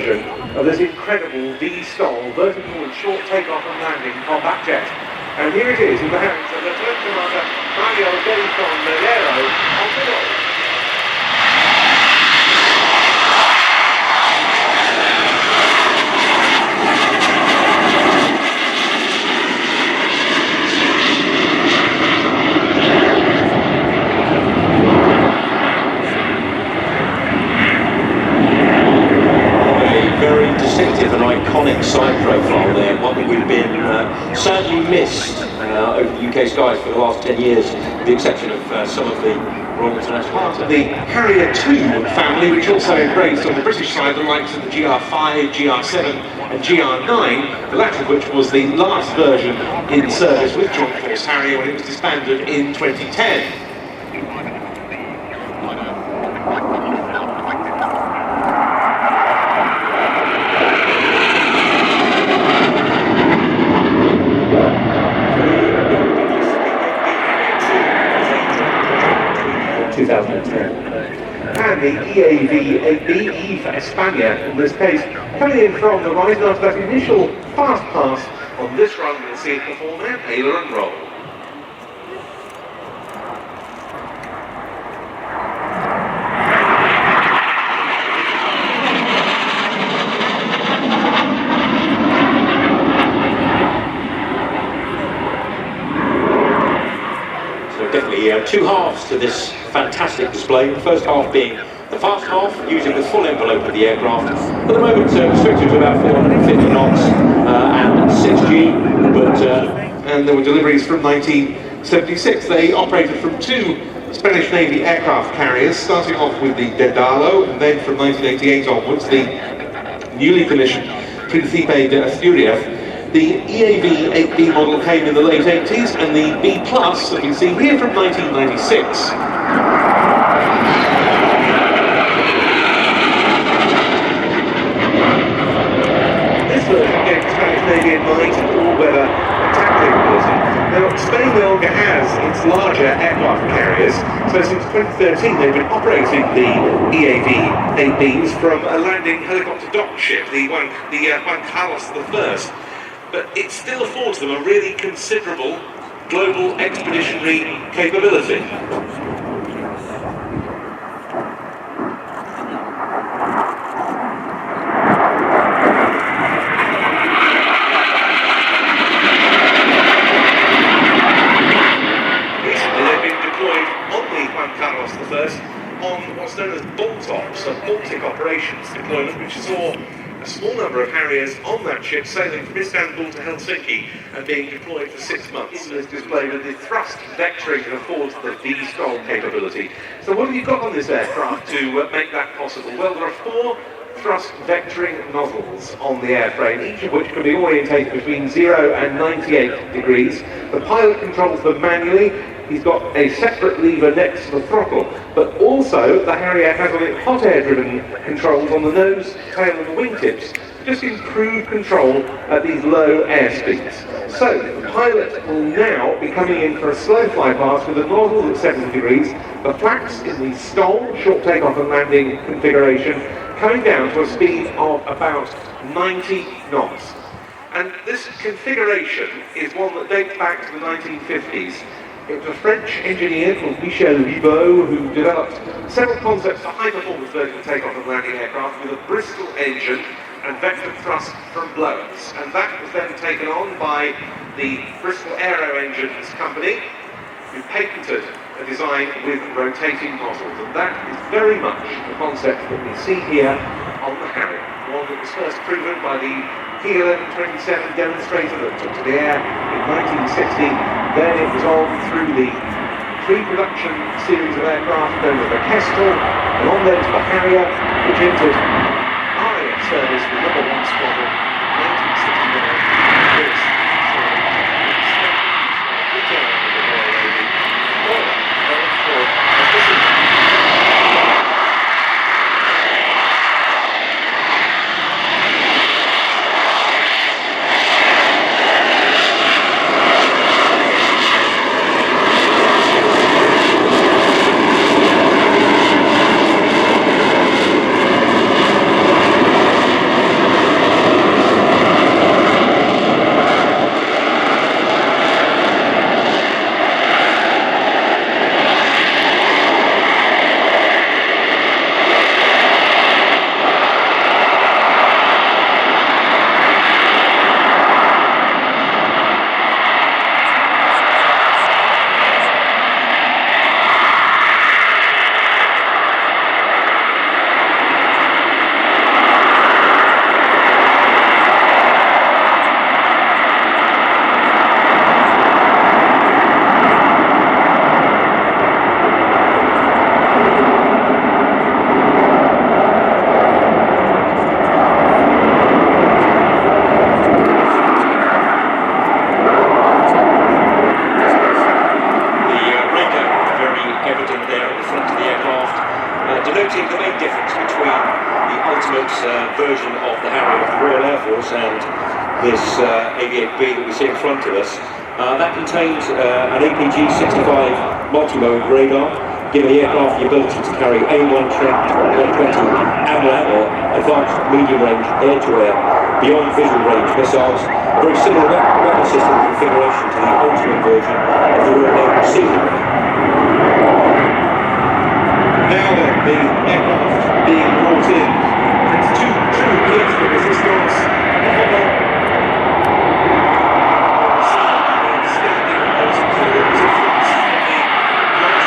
version of this incredible V-stall vertical and short takeoff and landing combat jet. And here it is in the hands of Lieutenant Commander Mario Medina on the roll. Distinctive and iconic side profile there, one that we've been sadly missed over the UK skies for the last 10 years, with the exception of some of the Royal International. Part of the Harrier II family, which also embraced on the British side the likes of the GR5, GR7 and GR9, the latter of which was the last version in service with Joint Force Harrier when it was disbanded in 2010. 2010. And the EAV-8B for España, in this case, coming in from the right after that initial fast pass on this run. We'll see it perform now, Aileron Roll. Definitely two halves to this fantastic display. The first half being the fast half, using the full envelope of the aircraft. At the moment, restricted to about 450 knots and 6G, but and there were deliveries from 1976. They operated from two Spanish Navy aircraft carriers, starting off with the Dedalo, and then from 1988 onwards, the newly commissioned Príncipe de Asturias. The EAV-8B model came in the late 80s, and the B+, as you see here, from 1996. This version gave the Spanish Navy in mind all-weather attack capability. Now, Spain no longer has its larger aircraft carriers, so since 2013 they've been operating the EAV-8Bs from a landing helicopter dock ship, the Juan Carlos I. But it still affords them a really considerable global expeditionary capability. Recently they've been deployed on the Juan Carlos I on what's known as BALTOPS, a Baltic Operations deployment, which saw a small number of Harriers on that ship sailing from Istanbul to Helsinki and being deployed for 6 months. In this display with the thrust vectoring that affords the V-stall capability. So what have you got on this aircraft to make that possible? Well, there are 4 thrust vectoring nozzles on the airframe, each of which can be orientated between 0 and 98 degrees. The pilot controls them manually. He's got a separate lever next to the throttle, but also the Harrier has on it hot air-driven controls on the nose, tail and the wingtips, just improve control at these low airspeeds. So the pilot will now be coming in for a slow fly pass with the nozzles at 70 degrees, the flaps in the stall, short takeoff and landing configuration, coming down to a speed of about 90 knots. And this configuration is one that dates back to the 1950s. It was a French engineer called Michel Ribaud who developed several concepts for high-performance vertical takeoff and landing aircraft with a Bristol engine and vector thrust from blowers. And that was then taken on by the Bristol Aero Engines company, who patented a design with rotating nozzles. And that is very much the concept that we see here on the Harrier, one that was first proven by the P1127 demonstrator that took to the air in 1960. Then it was on through the pre-production series of aircraft known as the Kestrel, and on then to the Harrier, which entered RIAT service with No. 1 Squadron in 1969. This of the Harrier of the Royal Air Force and this AV-8B that we see in front of us. That contains an APG-65 multi-mode radar, giving the aircraft the ability to carry A-120 AMRAAM, or Advanced Medium Range Air-to-Air Beyond Visual Range missiles, a very similar weapon system configuration to the ultimate version of the Royal Naval Sea. Now then, the aircraft being brought in. It's two true kids for resistance. The Hover standing those columns of fronts from the large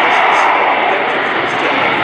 resistance vector from Sterling.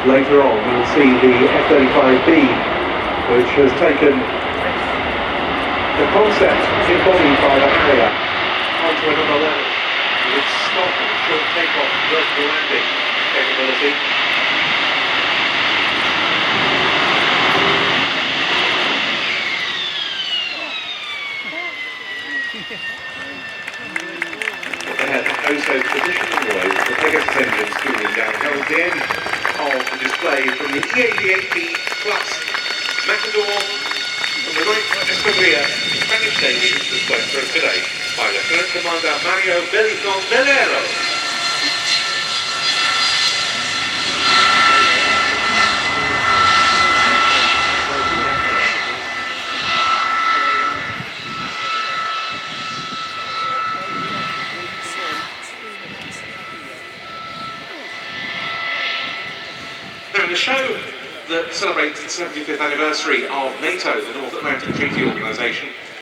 Later on we'll see the F-35B, which has taken the concept embodied by the Harrier onto for another level with stop and short takeoff and vertical landing capability. Those traditional noise, the Pegasus engines cooling down towards the end of the display from the EAV-8B Matador from the 9th Escuadrilla Spanish Navy displayed for us today by Lieutenant Commander Mario Bellico. Now, the show that celebrates the 75th anniversary of NATO, the North Atlantic Treaty Organisation,